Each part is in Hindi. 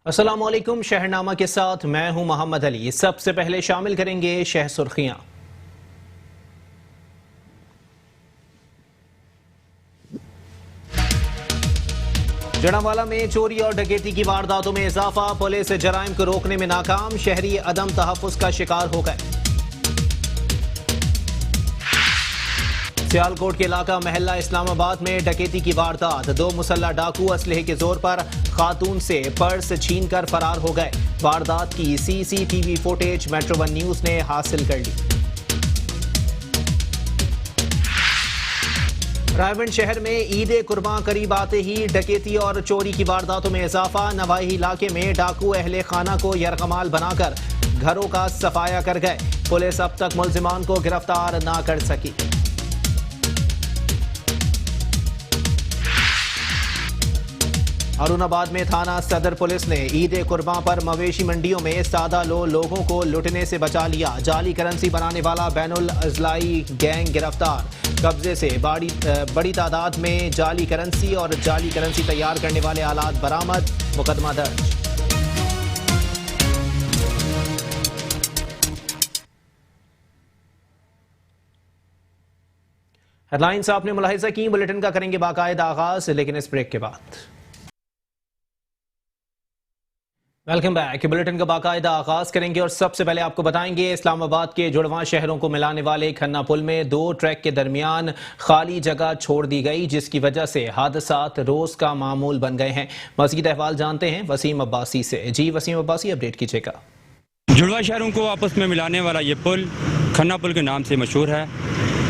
अस्सलाम वालेकुम। शहरनामा के साथ मैं हूं मोहम्मद अली। सबसे पहले शामिल करेंगे शह सुर्खियां। जड़ावाला में चोरी और डकैती की वारदातों में इजाफा, पुलिस जराइम को रोकने में नाकाम, शहरी अदम तहफ्फुज का शिकार हो गए। सियालकोट के इलाका महल्ला इस्लामाबाद में डकैती की वारदात, 2 मुसल्ला डाकू असलहे के जोर पर खातून से पर्स छीनकर फरार हो गए। वारदात की CCTV footage metro one news ने हासिल कर ली। रायगढ़ शहर में ईद कुर्बां करीब आते ही डकैती और चोरी की वारदातों में इजाफा, नवाही इलाके में डाकू अहले खाना को यरगमाल बनाकर घरों का सफाया कर गए। पुलिस अब तक मुल्जिमान को गिरफ्तार ना कर सकी। औरंगाबाद में थाना सदर पुलिस ने ईद कुर्बां पर मवेशी मंडियों में सादा लोगों को लुटने से बचा लिया। जाली करेंसी बनाने वाला बैनुल अजलाई गैंग गिरफ्तार। कब्जे से बड़ी तादाद में जाली करेंसी और जाली करेंसी तैयार करने वाले आलात बरामद, मुकदमा दर्ज। हेडलाइंस आपने मुलाहिजा की, बुलेटिन का करेंगे बाकायदा आगाज, लेकिन इस ब्रेक के बाद। Welcome back. बुलेटिन का बाकायदा आगाज करेंगे और सबसे पहले आपको बताएंगे इस्लामाबाद के जुड़वां शहरों को मिलाने वाले खन्ना पुल में 2 ट्रैक के दरमियान खाली जगह छोड़ दी गई, जिसकी वजह से हादसात रोज का मामूल बन गए हैं। मज़ीद अहवाल जानते हैं वसीम अब्बासी से। जी वसीम अब्बासी, अपडेट कीजिएगा। जुड़वां शहरों को आपस में मिलाने वाला ये पुल खन्ना पुल के नाम से मशहूर है।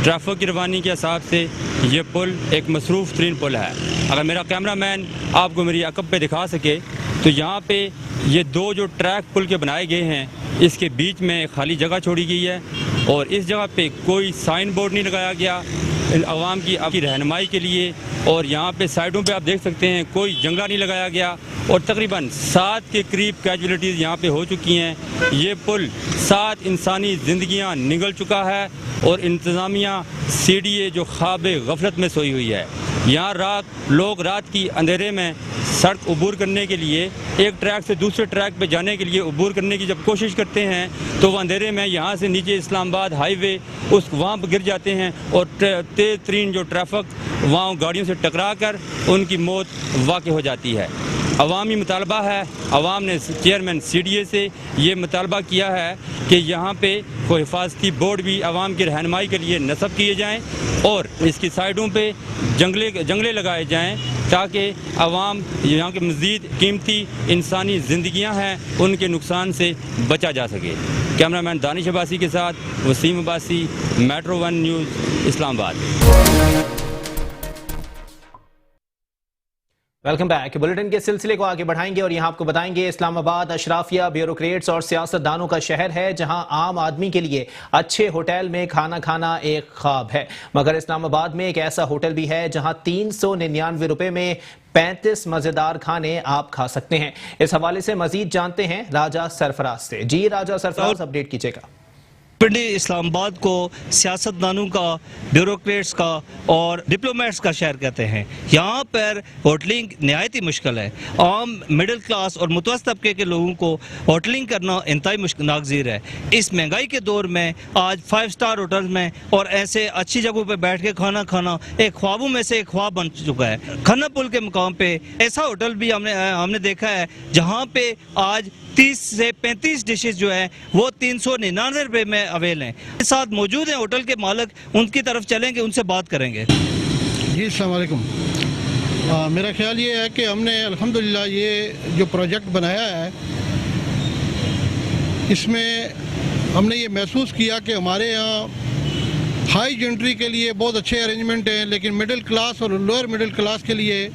ट्रैफिक की रवानी के हिसाब से ये पुल एक मसरूफ़ तरीन पुल है। अगर मेरा कैमरामैन आपको मेरी अकब पे दिखा सके तो यहाँ पे ये 2 जो ट्रैक पुल के बनाए गए हैं, इसके बीच में खाली जगह छोड़ी गई है और इस जगह पे कोई साइन बोर्ड नहीं लगाया गया आवाम की आपकी रहनुमाई के लिए। और यहाँ पे साइडों पे आप देख सकते हैं कोई जंगला नहीं लगाया गया और तकरीबन 7 के करीब कैजुअलिटीज़ यहाँ पे हो चुकी हैं। ये पुल 7 इंसानी ज़िंदगियाँ निगल चुका है और इंतज़ामिया CDA जो ख्वाब गफलत में सोई हुई है। यहाँ लोग रात की अंधेरे में सड़क अबूर करने के लिए एक ट्रैक से दूसरे ट्रैक पे जाने के लिए अबूर करने की जब कोशिश करते हैं तो वो अंधेरे में यहाँ से नीचे इस्लामाबाद हाईवे वहाँ पर गिर जाते हैं और तेज़ तरीन जो ट्रैफिक वहाँ गाड़ियों से टकरा कर उनकी मौत वाक़ हो जाती है। अवामी मुतालबा है, अवाम ने चेयरमैन CDA से ये मुतालबा किया है कि यहाँ पे कोई हिफाजती बोर्ड भी अवाम की रहनुमाई के लिए नस्ब किए जाएँ और इसकी साइडों पे जंगले लगाए जाएँ ताकि अवाम यहाँ के मज़ीद कीमती इंसानी ज़िंदगियाँ हैं उनके नुकसान से बचा जा सके। कैमरामैन दानिश अब्बासी के साथ Wasim Abbasi, Metro One News, Islamabad. Welcome back. Bulletin के सिलसिले को आगे बढ़ाएंगे और यहाँ आपको बताएंगे इस्लामाबाद अशराफिया, ब्यूरोक्रेट्स और सियासतदानों का शहर है, जहाँ आम आदमी के लिए अच्छे होटल में खाना खाना एक ख्वाब है। मगर इस्लामाबाद में एक ऐसा होटल भी है जहाँ 399 रुपए में 35 मजेदार खाने आप खा सकते हैं। इस हवाले से मजीद जानते हैं राजा सरफराज से। जी राजा सरफराज, अपडेट कीजिएगा। पिंडी इस्लामाबाद को सियासतदानों का, ब्यूरोक्रेट्स का और डिप्लोमेट्स का शहर कहते हैं। यहाँ पर होटलिंग नहायत ही मुश्किल है। आम मिडिल क्लास और मुतवस्सित तबके के लोगों को होटलिंग करना इंतहाई नागज़ीर है। इस महंगाई के दौर में आज 5 स्टार होटल में और ऐसे अच्छी जगहों पर बैठ के खाना खाना एक ख्वाबों में से एक ख्वाब बन चुका है। खन्ना पुल के मुकाम पे ऐसा होटल भी हमने देखा है जहाँ पे आज 30 से 35 डिशेज जो है वो 399 रुपये में अवेल हैं। इस साथ मौजूद हैं होटल के मालिक, उनकी तरफ चलेंगे, उनसे बात करेंगे। जी अस्सलाम वालेकुम। मेरा ख्याल ये है कि हमने अल्हम्दुलिल्लाह ये जो प्रोजेक्ट बनाया है इसमें हमने ये महसूस किया कि हमारे यहाँ हाई जेंट्री के लिए बहुत अच्छे अरेंजमेंट हैं, लेकिन मिडिल क्लास और लोअर मिडिल क्लास के लिए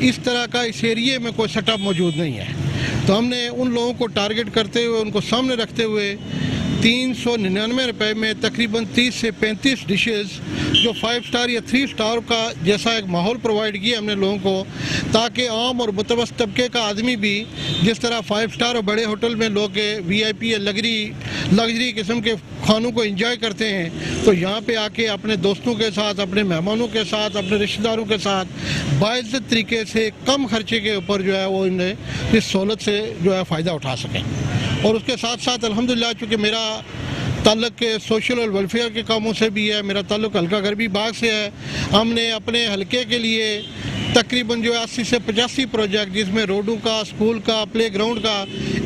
इस तरह का इस एरिए में कोई सेटअप मौजूद नहीं है। तो हमने उन लोगों को टारगेट करते हुए, उनको सामने रखते हुए 399 रुपये में तकरीबन 30 से 35 डिशेस जो 5 स्टार या 3 स्टार का जैसा एक माहौल प्रोवाइड किया हमने लोगों को, ताकि आम और मुतवस्सित तबके का आदमी भी जिस तरह 5 स्टार और बड़े होटल में लोग VIP या लग्जरी किस्म के खानों को एंजॉय करते हैं, तो यहाँ पे आके अपने दोस्तों के साथ, अपने मेहमानों के साथ, अपने रिश्तेदारों के साथ बाइज्जत तरीके से कम खर्चे के ऊपर जो है वो इन्हें इस सहूलत से जो है फ़ायदा उठा सकें। और उसके साथ साथ अल्हम्दुलिल्लाह चूँकि मेरा ताल्लुक़ के सोशल और वेलफेयर के कामों से भी है, मेरा ताल्लुक़ हल्का गरबी बाग से है, हमने अपने हलके के लिए तकरीबन जो है 80 से 85 प्रोजेक्ट, जिसमें रोडों का, स्कूल का, प्ले ग्राउंड का,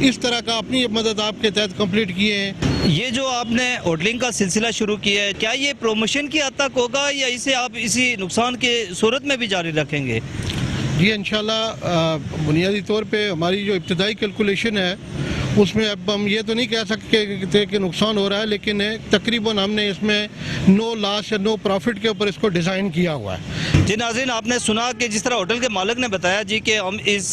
इस तरह का अपनी मदद आपके तहत कंप्लीट किए हैं। ये जो आपने होटलिंग का सिलसिला शुरू किया है, क्या ये प्रमोशन की हद तक होगा या इसे आप इसी नुकसान के सूरत में भी जारी रखेंगे? जी इंशाल्लाह बुनियादी तौर पे हमारी जो इब्तदाई कैलकुलेशन है उसमें अब हम ये तो नहीं कह सकते कि नुकसान हो रहा है, लेकिन तकरीबन हमने इसमें नो लॉस या नो प्रॉफिट के ऊपर इसको डिज़ाइन किया हुआ है। जी नाज़रीन, आपने सुना कि जिस तरह होटल के मालिक ने बताया जी कि हम इस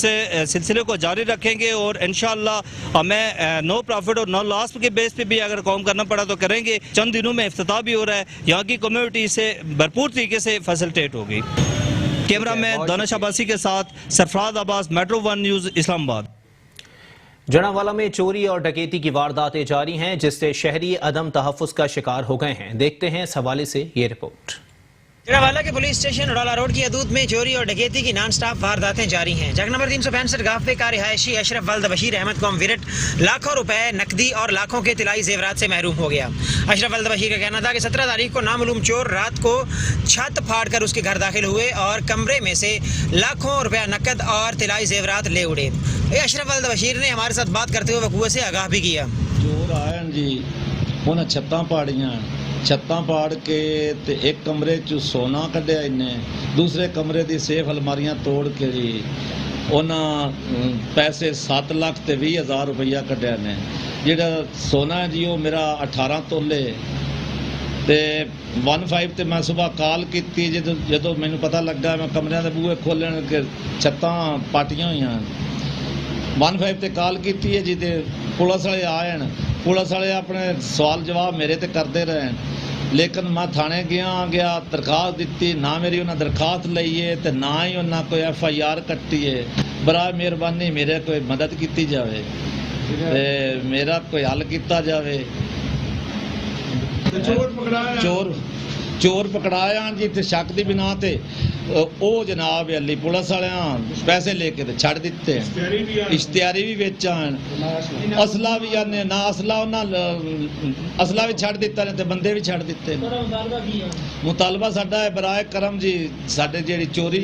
सिलसिले को जारी रखेंगे और इंशाअल्लाह हमें नो प्रॉफिट और नो लॉस के बेस पे भी अगर काम करना पड़ा तो करेंगे। चंद दिनों में इफ्तिताह भी हो रहा है, यहाँ की कम्युनिटी से भरपूर तरीके से फैसिलिटेट होगी। कैमरामैन दानिश अब्बासी के साथ सरफराज अब्बास, मेट्रो 1 न्यूज़, इस्लामाबाद। जनावाला में चोरी और डकैती की वारदातें जारी हैं, जिससे शहरी अदम तहफ़्फ़ुज़ का शिकार हो गए हैं। देखते हैं इस हवाले से ये रिपोर्ट। जनावाला के पुलिस स्टेशन उड़ाला रोड की हदूद में चोरी और डकैती की नॉन स्टॉप वारदातें जारी हैं। जगह नंबर 365 गाफे का रिहायशी अशरफ वल्द बशीर अहमद कौम विरट लाखों रुपए नकदी और लाखों के तिलाई जेवरात से महरूम हो गया। अशरफ वल्द बशीर का कहना था कि 17 तारीख को नामालूम चोर रात को छत फाड़ कर उसके घर दाखिल हुए और कमरे में से लाखों रुपया नकद और तिलाई जेवरात ले उड़े। अशरफ वल्द बशीर ने हमारे साथ बात करते हुए वकूए से आगाह भी किया। चोर आए जी, उन्हें छत्तां पाड़ियां, छत्तां पाड़ के ते एक कमरे च सोना कढ़िया इन्हें, दूसरे कमरे दी सेफ अलमारियां तोड़ के जी उन्हें पैसे 7 लाख ते 20,000 रुपया कढ़िया ने। जिहड़ा सोना है जी वो मेरा 18 तोले ते 15 ते मैं सुबह कॉल की जो मैनू पता लगा, मैं कमरियां दे बूहे खोलन के छत्तां पाटियां हुई 15 ते कॉल की है जी, ते पुलिस वाले आए हैं। पुलिस वाले अपने सवाल जवाब मेरे ते करते रहे, लेकिन मैं थाने गया दरखास्त दी, ना मेरी उन्हें दरखास्त लई है तो ना ही उन्हें कोई FIR कट्टी है। बराए मेहरबानी मेरे कोई मदद की जाए, मेरा कोई हल किया जाए। चोर पकड़ाया जी ते शक की बिना ते ओ जनाब अली पुलिस वाले पैसे लेके ते छड़ दिते, इश्तिहारी भी बेच असला भी आने ना, असला भी छड़ दिता ने ते बंदे भी छड़ दिते। मुतालबा साडा है बराए करम जी, साडे जेड़ी चोरी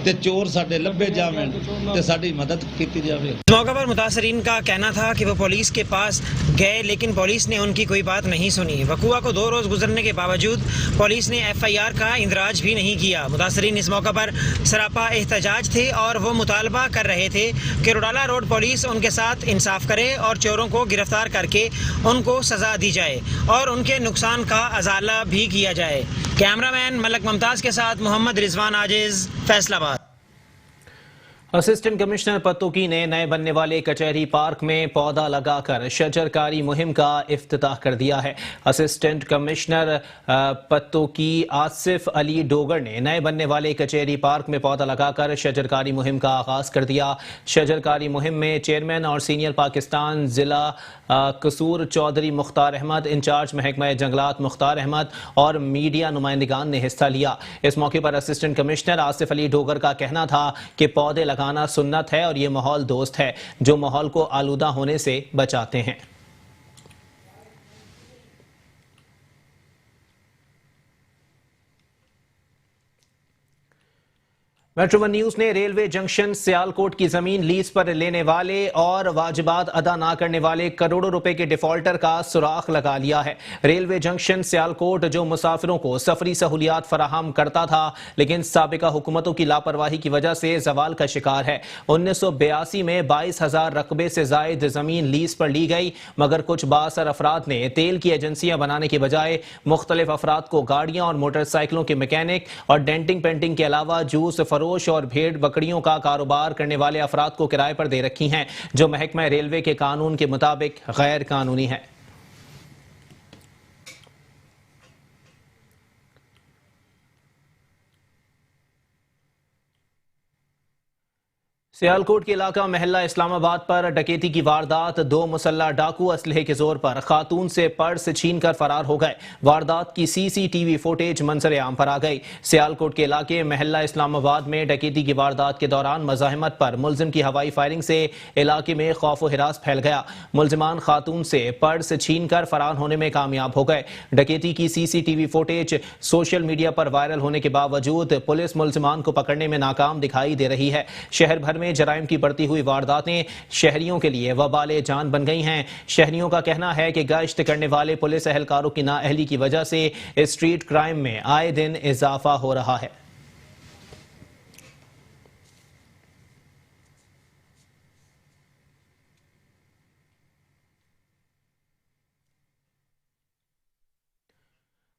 ते चोर साडे लभे जावन ते साडी मदद की जावे। इस मौके पर मुतासरीन का कहना था कि वो पुलिस के पास गए, लेकिन पुलिस ने उनकी कोई बात नहीं सुनी। वकूआ को 2 रोज गुजरने के बावजूद पुलिस ने FIR का इंदराज भी नहीं किया। मुतासरीन इस मौके पर सरापा एहतजाज थे और वो मुतालबा कर रहे थे कि रुडाला रोड पुलिस उनके साथ इंसाफ करे और चोरों को गिरफ्तार करके उनको सजा दी जाए और उनके नुकसान का अजाला भी किया जाए। कैमरामैन मलक मुमताज़ के साथ मोहम्मद रिजवान आजिज, फैसलाबाद। असिस्टेंट कमिश्नर पत्तोकी ने नए बनने वाले कचहरी पार्क में पौधा लगाकर शजरकारी मुहिम का इफ्तिताह कर दिया है। असिस्टेंट कमिश्नर पत्तोकी आसिफ अली डोगर ने नए बनने वाले कचहरी पार्क में पौधा लगाकर शजरकारी मुहिम का आगाज कर दिया। शजरकारी मुहिम में चेयरमैन और सीनियर पाकिस्तान जिला कसूर चौधरी मुख्तार अहमद, इंचार्ज महकमा जंगलात मुख्तार अहमद और मीडिया नुमाइंदगान ने हिस्सा लिया। इस मौके पर असिस्टेंट कमिश्नर आसिफ अली डोगर का कहना था कि पौधे लगाना सुन्नत है और ये माहौल दोस्त है जो माहौल को आलूदा होने से बचाते हैं। मेट्रो 1 न्यूज ने रेलवे जंक्शन सियालकोट की जमीन लीज पर लेने वाले और वाजिबात अदा ना करने वाले करोड़ों रुपए के डिफॉल्टर का सुराख लगा लिया है। रेलवे जंक्शन सियालकोट जो मुसाफिरों को सफरी सहूलियात फराहम करता था, लेकिन साबिका हुकूमतों की लापरवाही की वजह से जवाल का शिकार है। 1982 में 22,000 रकबे से जायद जमीन लीज पर ली गई, मगर कुछ बाअसर अफराद ने तेल की एजेंसियां बनाने के बजाय मुख्तलिफ अफराद को गाड़ियां और मोटरसाइकिलों के मैकेनिक और डेंटिंग पेंटिंग के अलावा जूस और भेड़ बकरियों का कारोबार करने वाले अफराद को किराए पर दे रखी हैं, जो महकमा रेलवे के कानून के मुताबिक गैर कानूनी है। सियालकोट के इलाका महल्ला इस्लामाबाद पर डकैती की वारदात। 2 मुसल्ला डाकू असलहे के जोर पर खातून से पर्स छीनकर फरार हो गए। वारदात की सीसीटीवी फुटेज मंजर आम पर आ गई। सियालकोट के इलाके महल्ला इस्लामाबाद में डकैती की वारदात के दौरान मज़ाहमत पर मुलजिम की हवाई फायरिंग से इलाके में खौफ व हिरास फैल गया। मुलजिमान खातून से पर्स छीनकर फरार होने में कामयाब हो गए। डकैती की सीसीटीवी फुटेज सोशल मीडिया पर वायरल होने के बावजूद पुलिस मुलजिमान को पकड़ने में नाकाम दिखाई दे रही है। शहर भर में जराइम की बढ़ती हुई वारदातें शहरियों के लिए वबाले जान बन गई हैं। शहरियों का कहना है कि गश्त करने वाले पुलिस एहलकारों की नाअहली की वजह से स्ट्रीट क्राइम में आए दिन इजाफा हो रहा है।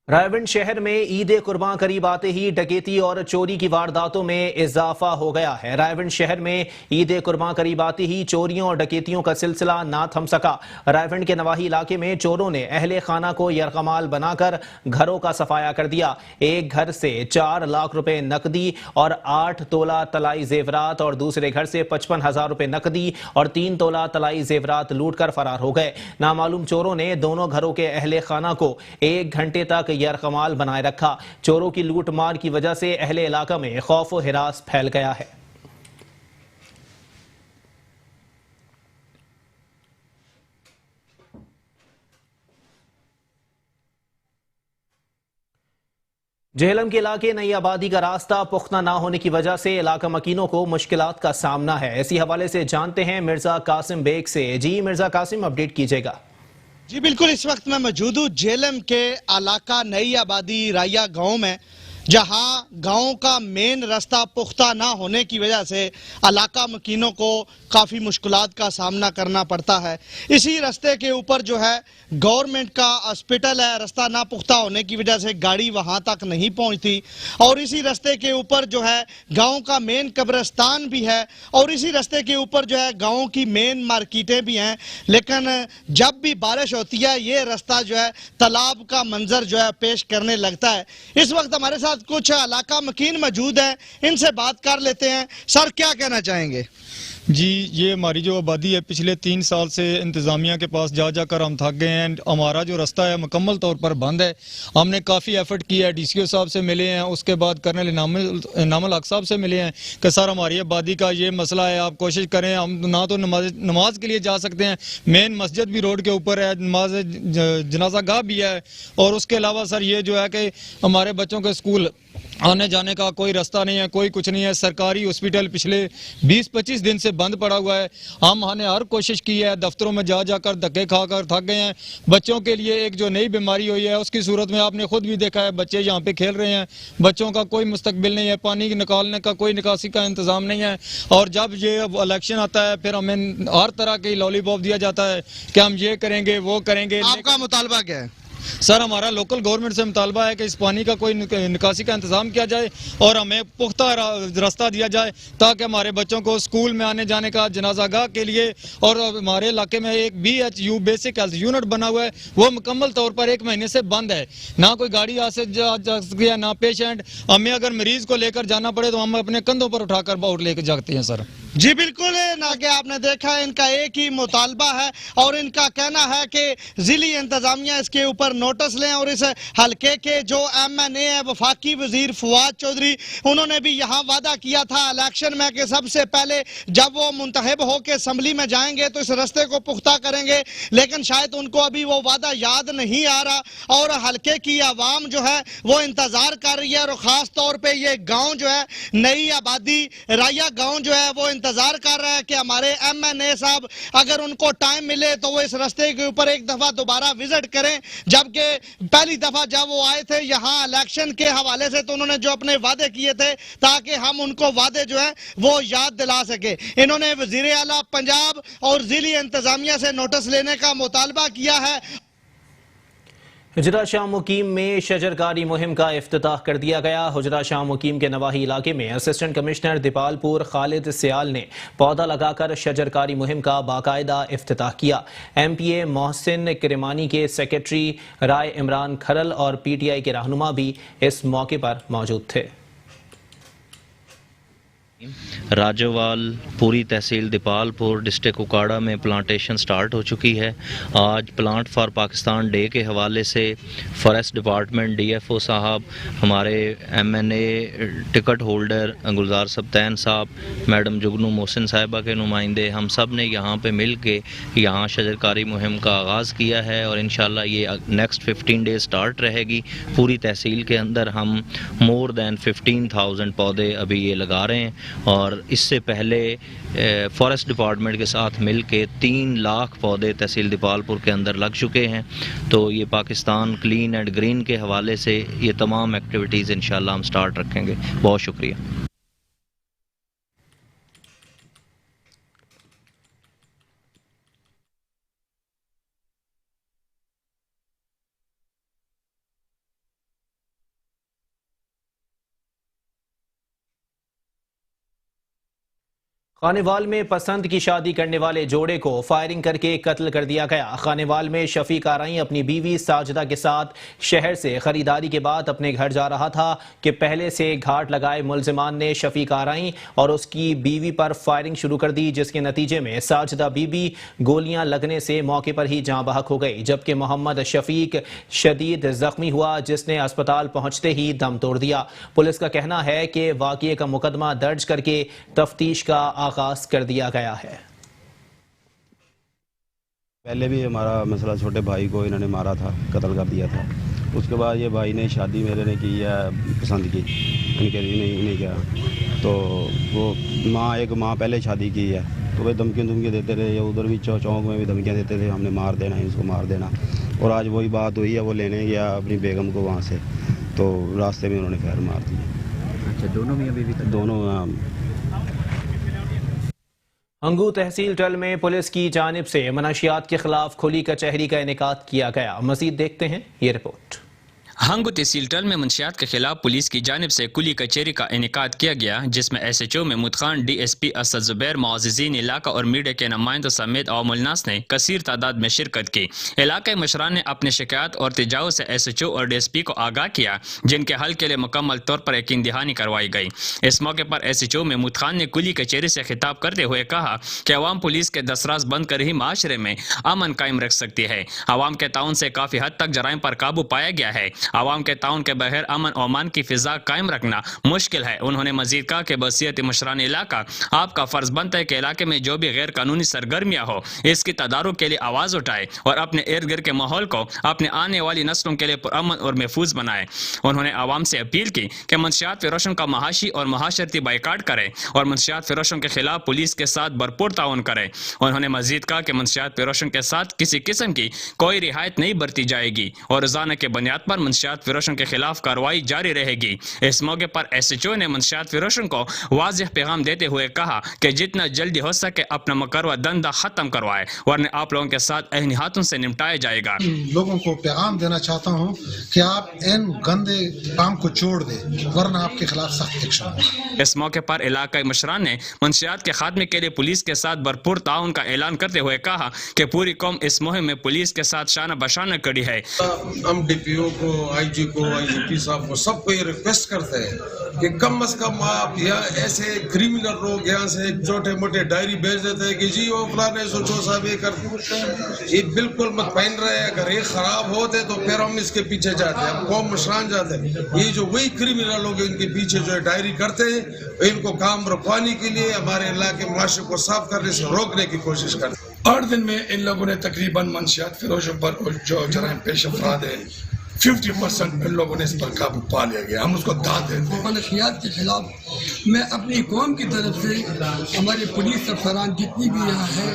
रायगंज शहर में ईद कुर्बान करीब आते ही डकैती और चोरी की वारदातों में इजाफा हो गया है। रायगंज शहर में ईद कुर्बान करीब आते ही चोरियों और डकैतियों का सिलसिला ना थम सका। रायगंज के नवाही इलाके में चोरों ने अहले खाना को यरगमाल बनाकर घरों का सफाया कर दिया। एक घर से 4 लाख रुपए नकदी और 8 तोला तलाई जेवरात और दूसरे घर से 55,000 रुपए नकदी और 3 तोला तलाई जेवरात लूट कर फरार हो गए। नामालूम चोरों ने दोनों घरों के अहले खाना को 1 घंटे तक यरगमाल बनाए रखा। चोरों की लूट मार की वजह से अहले इलाका में खौफ व हिरास फैल गया है। जेहलम के इलाके नई आबादी का रास्ता पुख्ता ना होने की वजह से इलाका मकीनों को मुश्किलात का सामना है। इसी हवाले से जानते हैं मिर्जा कासिम बेग से। जी मिर्जा कासिम, अपडेट कीजिएगा। जी बिल्कुल, इस वक्त मैं मौजूद हूँ जेहलम के इलाका नई आबादी राया गांव में, जहां गांव का मेन रास्ता पुख्ता ना होने की वजह से इलाका मकीनों को काफ़ी मुश्किलात का सामना करना पड़ता है। इसी रास्ते के ऊपर जो है गवर्नमेंट का हॉस्पिटल है। रास्ता ना पुख्ता होने की वजह से गाड़ी वहां तक नहीं पहुंचती और इसी रास्ते के ऊपर जो है गांव का मेन कब्रिस्तान भी है और इसी रास्ते के ऊपर जो है गांव की मेन मार्केटें भी हैं। लेकिन जब भी बारिश होती है ये रास्ता जो है तालाब का मंजर जो है पेश करने लगता है। इस वक्त हमारे साथ कुछ इलाका मकीन मौजूद हैं, इनसे बात कर लेते हैं। सर, क्या कहना चाहेंगे? जी, ये हमारी जो आबादी है पिछले 3 साल से इंतज़ामिया के पास जा जाकर हम थक गए हैं। हमारा जो रास्ता है मुकम्मल तौर पर बंद है। हमने काफ़ी एफर्ट किया है, DCO साहब से मिले हैं, उसके बाद कर्नल इनामुल हक साहब से मिले हैं कि सर हमारी आबादी का ये मसला है, आप कोशिश करें। हम ना तो नमाज के लिए जा सकते हैं, मेन मस्जिद भी रोड के ऊपर है, नमाज जनाजा गाह भी है, और उसके अलावा सर ये जो है कि हमारे बच्चों के स्कूल आने जाने का कोई रास्ता नहीं है, कोई कुछ नहीं है। सरकारी हॉस्पिटल पिछले 20-25 दिन से बंद पड़ा हुआ है। हमने हर कोशिश की है, दफ्तरों में जा जाकर धक्के खाकर थक गए हैं। बच्चों के लिए एक जो नई बीमारी हुई है उसकी सूरत में आपने खुद भी देखा है, बच्चे यहाँ पे खेल रहे हैं, बच्चों का कोई मुस्तकबिल नहीं है, पानी निकालने का कोई निकासी का इंतजाम नहीं है। और जब ये इलेक्शन आता है फिर हमें हर तरह की लॉलीपॉप दिया जाता है कि हम ये करेंगे वो करेंगे। आपका मुतालबा क्या है? सर हमारा लोकल गवर्नमेंट से मुतालबा है कि इस पानी का कोई निकासी का इंतजाम किया जाए और हमें पुख्ता रास्ता दिया जाए ताकि हमारे बच्चों को स्कूल में आने जाने का, जनाजागाह के लिए, और हमारे इलाके में एक BHU बेसिक हेल्थ यूनिट बना हुआ है, वो मुकम्मल तौर पर 1 महीने से बंद है। ना कोई गाड़ी आ से जा सकती है, ना पेशेंट। हमें अगर मरीज को लेकर जाना पड़े तो हम अपने कंधों पर उठाकर बाउट लेकर जाते हैं। सर जी बिल्कुल, ना कि आपने देखा है इनका एक ही मुतालबा है और इनका कहना है कि जिली इंतजामिया इसके ऊपर नोटिस लें। और इस हलके के जो MNA है वफाकी वजीर फवाद चौधरी, उन्होंने भी यहाँ वादा किया था इलेक्शन में कि सबसे पहले जब वो मुंतखब होकर असम्बली में जाएंगे तो इस रास्ते को पुख्ता करेंगे, लेकिन शायद उनको अभी वो वादा याद नहीं आ रहा। और हलके की आवाम जो है वो इंतजार कर रही है और ख़ास तौर पर ये गाँव जो है नई आबादी राया गाँव जो है वो इंतजार कर रहा है कि हमारे MNA साहब अगर उनको टाइम मिले तो वो इस रास्ते के ऊपर एक दफा दोबारा विजिट करें। जबकि पहली दफा जब वो आए थे यहाँ इलेक्शन के हवाले से तो उन्होंने जो अपने वादे किए थे ताकि हम उनको वादे जो है वो याद दिला सके। इन्होंने वजीर आला पंजाब और जिली इंतजामिया से नोटिस लेने का मुतालबा किया है। हुजरा शाह मुकीम में शजरकारी मुहिम का इफ्तिताह कर दिया गया। हुजरा शाह मुकीम के नवाही इलाके में असिस्टेंट कमिश्नर दीपालपुर खालिद सियाल ने पौधा लगाकर शजरकारी मुहिम का बाकायदा इफ्तिताह किया। MPA मोहसिन किरमानी के सेक्रेटरी राय इमरान खरल और PTI के रहनुमा भी इस मौके पर मौजूद थे। राजोवाल पूरी तहसील दीपालपुर डिस्ट्रिक्ट उकाड़ा में प्लांटेशन स्टार्ट हो चुकी है। आज प्लांट फॉर पाकिस्तान डे के हवाले से फॉरेस्ट डिपार्टमेंट डीएफओ साहब, हमारे एमएनए टिकट होल्डर गुलजार सब्तैन साहब, मैडम जुगनू मोहसिन साहिबा के नुमाइंदे, हम सब ने यहाँ पे मिल के यहाँ शजरकारी मुहिम का आगाज़ किया है और इंशाल्लाह ये नेक्स्ट 15 डेज स्टार्ट रहेगी। पूरी तहसील के अंदर हम मोर दैन 15,000 पौधे अभी ये लगा रहे हैं और इससे पहले फॉरेस्ट डिपार्टमेंट के साथ मिल के 3 लाख पौधे तहसील दीपालपुर के अंदर लग चुके हैं। तो ये पाकिस्तान क्लीन एंड ग्रीन के हवाले से ये तमाम एक्टिविटीज़ इंशाल्लाह हम स्टार्ट रखेंगे। बहुत शुक्रिया। खानेवाल में पसंद की शादी करने वाले जोड़े को फायरिंग करके कत्ल कर दिया गया। खानेवाल में शफीक आरई अपनी बीवी साजिदा के साथ शहर से खरीदारी के बाद अपने घर जा रहा था कि पहले से घाट लगाए मुलजिमान ने शफीक आरई और उसकी बीवी पर फायरिंग शुरू कर दी, जिसके नतीजे में साजिदा बीबी गोलियां लगने से मौके पर ही जाँ बहक हो गई, जबकि मोहम्मद शफीक शदीद जख्मी हुआ, जिसने अस्पताल पहुंचते ही दम तोड़ दिया। पुलिस का कहना है कि वाक़ये का मुकदमा दर्ज करके तफ्तीश का आगाज कर दिया गया है। पहले भी हमारा मसला, छोटे भाई को इन्होंने मारा था, कत्ल कर दिया था। उसके बाद ये भाई ने शादी मेरे ने की है, पसंद की, इनके लिए नहीं किया। तो वो एक माँ पहले शादी की है, तो वे धमकी देते रहे, या उधर भी चौक में भी धमकियाँ देते थे, हमने मार देना, इसको मार देना। और आज वही बात हुई है, वो लेने गया अपनी बेगम को वहाँ से, तो रास्ते में उन्होंने फायर मार दिया। अच्छा, दोनों में अभी दोनों हंगू तहसील टल में पुलिस की जानिब से मनशियात के खिलाफ खुली कचहरी का इनेकाद किया गया। मजीद देखते हैं ये रिपोर्ट। हंगू तहसील टल में मंशियात के खिलाफ पुलिस की जानिब से कुली कचहरी का इनेकाद किया गया, जिसमें SHO महमूद खान, DSP असद जुबैर, मुअज़्ज़िज़ीन इलाका और मीडिया के नुमाइंदों समेत अवामुन्नास ने कसीर तादाद में शिरकत की। इलाके मशरान ने अपने शिकायत और तजावुज़ से SHO और DSP को आगाह किया, जिनके हल के लिए मुकम्मल तौर पर यकीन दहानी करवाई गई। इस मौके पर SHO महमूद खान ने कुली कचहरी से खिताब करते हुए कहा कि अवाम पुलिस के दसराज बंद कर ही माशरे में अमन कायम रख सकती है। अवाम के ताउन से काफ़ी हद तक जराइम पर काबू पाया गया है। आवाम के ताउन के बगैर अमन और अमान की फिजा कायम रखना मुश्किल है। उन्होंने मजीद कहा कि बसीयत मशरान इलाका आपका फर्ज बनता है कि इलाके में जो भी गैर कानूनी सरगर्मियां हो, इसकी तदारुक के लिए आवाज उठाए और अपने इर्द गिर्द के माहौल को अपने आने वाली नस्लों के लिए पुरअमन और महफूज बनाए। उन्होंने आवाम से अपील की कि मंशियात फरोशों का महाशी और महाशरती बाइकाट करे और मंशियात फरोशों के खिलाफ पुलिस के साथ भरपूर ताउन करे। उन्होंने मजीद कहा कि मंशियात फरोशों के साथ किसी किस्म की कोई रियायत नहीं बरती जाएगी और रोजाना के बुनियाद पर मंशियात फिरोशों के खिलाफ कार्रवाई जारी रहेगी। इस मौके पर SHO ने मंशियात फिरोशों को वाज़ेह पैगाम देते हुए कहा कि जितना जल्दी हो सके अपना मकरवा धंधा खत्म करवाए, वरना आप लोगों के साथ अहनी हाथों से निपटाया जाएगा। लोगों को पैगाम देना चाहता हूं कि आप इन गंदे काम को छोड़ दें, वरना आपके खिलाफ सख्त एक्शन होगा। इस मौके पर इलाकाई मशरान ने मंशियात के खात्मे के लिए पुलिस के साथ भरपूर ताउन का ऐलान करते हुए कहा कि पूरी कौम इस मुहिम में पुलिस के साथ शाना बशाना खड़ी है। हम DPO को, IG को, IGP साहब को, सबको ये रिक्वेस्ट करते हैं कि कम से कम आप या ऐसे क्रिमिनल लोग यहाँ से छोटे मोटे डायरी भेज देते हैं कि जी वो फलाने सोचो साहब ये कर, ये बिल्कुल मत पहन रहे हैं। अगर ये खराब होते तो फिर हम इसके पीछे जाते हैं, हम कौम मशरान जाते हैं। ये जो वही क्रिमिनल लोग इनके पीछे जो है डायरी करते हैं, इनको काम रुकवाने के लिए हमारे इलाके मुआशरे को साफ करने से रोकने की कोशिश करते हैं। 8 दिन में इन लोगों ने तकरीबन मंशियात फिरोशों पर जो जराइम पेश अफराद है 50% इन लोगों ने इस पर काबू पा लिया गया। हम उसको दाद देते हैं। मनशियात के खिलाफ मैं अपनी कौम की तरफ से हमारे पुलिस अफसरान जितनी भी यहाँ है,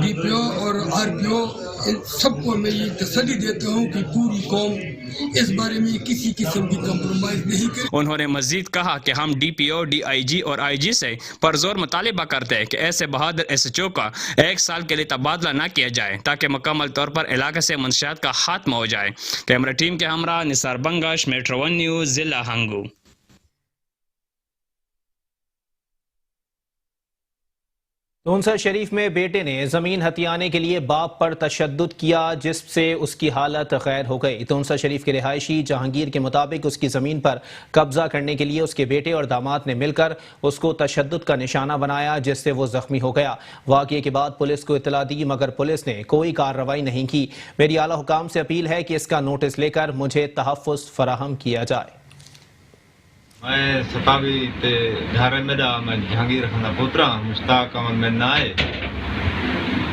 DPO और RPO, इन सबको मैं ये तसल्ली देता हूँ कि पूरी कौम इस बारे में किसी किस्म की कम्प्रोमाइज नहीं करे। उन्होंने मजीद कहा कि हम DPO, DIG और IG से परजोर मुतालिबा करते हैं कि ऐसे बहादुर SHO का 1 साल के लिए तबादला न किया जाए ताकि मुकम्मल तौर पर इलाके से मंशियात का खात्मा हो जाए। कैमरा टीम के हमरा निसार बंगाश, मेट्रो 1 न्यूज़, जिला हंगू। तूनसा शरीफ में बेटे ने जमीन हथियाने के लिए बाप पर तशद्दुद किया, जिससे उसकी हालत गैर हो गई। तूनसा शरीफ के रिहायशी जहांगीर के मुताबिक उसकी जमीन पर कब्जा करने के लिए उसके बेटे और दामाद ने मिलकर उसको तशद्दुद का निशाना बनाया, जिससे वो जख्मी हो गया। वाक़ये के बाद पुलिस को इत्तला दी, मगर पुलिस ने कोई कार्रवाई नहीं की। मेरी आला हुकाम से अपील है कि इसका नोटिस लेकर मुझे तहफ़्फ़ुज़ फराहम किया जाए। मैं सतावी ते घर मेरा मैं जहांगीर खान पुत्रा मुश्ताक अहमद में नाए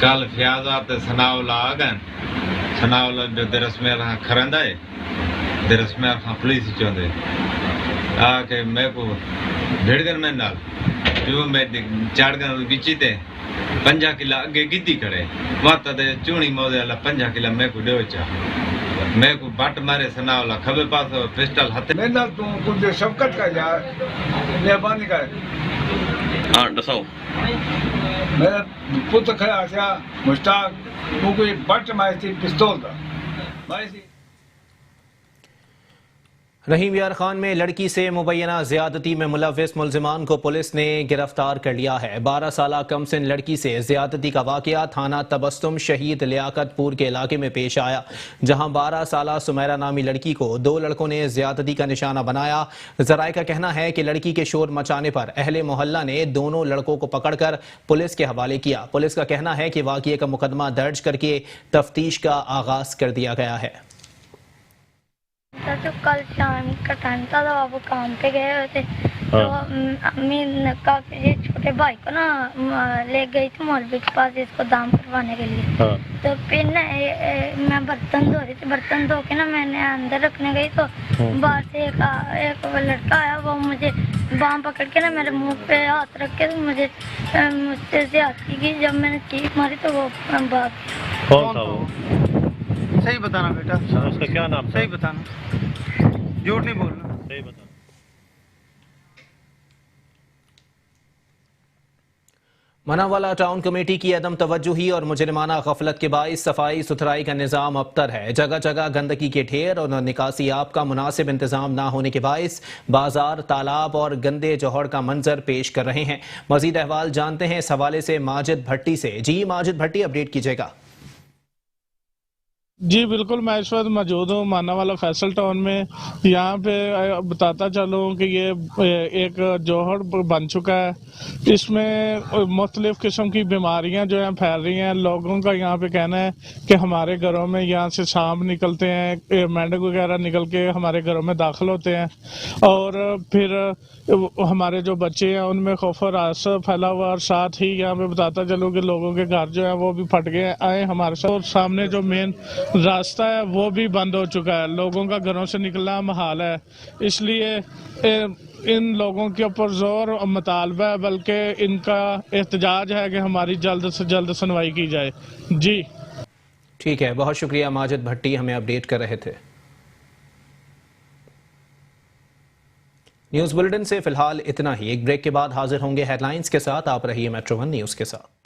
कल फ्याजा ते सनाउल्ला आ गए। सनाउल्ला जो दरसमेल हाँ खरंदा है दरसमेल हाँ पुलिस चौंदे आके मैं को भेड़गन में नाल जो मैं चाड़गन बिची ते 5 किला आगे गिद्दी करे माता दे चूणी मोदे वाला 5 किला मैं को देव चा मैं को बट मारे सनावला खबे पास पिस्टल हथे मैं ना तू कुछ शफकत का यार मेहरबानी कर। हाँ दसो मेरा पुत्र खड़ा आया मुश्ताक तू कोई बट मारी थी पिस्तौल था मारी थी। रहीम यार खान में लड़की से मुबैना ज्यादती में मुलव्विस मुलजिमान को पुलिस ने गिरफ्तार कर लिया है। 12 साला कमसिन लड़की से ज्यादती का वाकया थाना तबस्सुम शहीद लियाकतपुर के इलाके में पेश आया, जहां 12 साला सुमेरा नामी लड़की को 2 लड़कों ने ज्यादती का निशाना बनाया। जराये का कहना है कि लड़की के शोर मचाने पर अहले मोहल्ला ने दोनों लड़कों को पकड़कर पुलिस के हवाले किया। पुलिस का कहना है कि वाकये का मुकदमा दर्ज करके तफ्तीश का आगाज कर दिया गया है। तो कल शाम का टाइम था तो आप काम पे गए हुए थे तो अम्मी काफी छोटे भाई को ना ले गई थी मौलवी के पास इसको दाम करवाने के लिए। तो फिर ना मैं बर्तन धो रही थी, बर्तन धो के ना मैंने अंदर रखने गई तो बाहर से एक लड़का आया, वो मुझे बाम पकड़ के ना मेरे मुंह पे हाथ रख के तो मुझसे ज्यादती की। जब मैंने चीख मारी तो वो भाग। कौन था वो? सही बताना बेटा। उसका क्या नाम? सही बताना, झूठ नहीं बोलना। सही बताना। मनावाला टाउन कमेटी की अदम तवज्जुही और मुजरिमाना गफलत के बाइस सफाई सुथराई का निज़ाम अबतर है। जगह जगह गंदगी के ढेर और निकासी आब का मुनासिब इंतजाम ना होने के बाइस बाजार, तालाब और गंदे जोहड़ का मंजर पेश कर रहे हैं। मजीद अहवाल जानते हैं इस हवाले से माजिद भट्टी से। जी माजिद भट्टी, अपडेट कीजिएगा। जी बिल्कुल, मैं इस वक्त मौजूद हूँ मानावाला फैसल टाउन में। यहाँ पे बताता चलूँ कि ये एक जोहड़ बन चुका है, इसमें मुख्तलिफ किस्म की बीमारियाँ जो हैं फैल रही हैं। लोगों का यहाँ पे कहना है कि हमारे घरों में यहाँ से सांप निकलते हैं, मेंढक वगैरह निकल के हमारे घरों में दाखिल होते हैं और फिर हमारे जो बच्चे हैं उनमें खौफ और आस फैला हुआ। और साथ ही यहाँ पे बताता चलूँ कि लोगों के घर जो है वो भी फट गए आए हमारे साथ, और सामने जो मेन रास्ता है वो भी बंद हो चुका है। लोगों का घरों से निकलना महाल है, इसलिए इन लोगों के ऊपर जोर और मुतालबा है, बल्कि इनका एहतजाज है कि हमारी जल्द से जल्द सुनवाई की जाए। जी ठीक है, बहुत शुक्रिया माजिद भट्टी, हमें अपडेट कर रहे थे। न्यूज़ बुलेटिन से फिलहाल इतना ही। एक ब्रेक के बाद हाजिर होंगे हेडलाइंस के साथ। आप रहिए मेट्रो 1 न्यूज़ के साथ।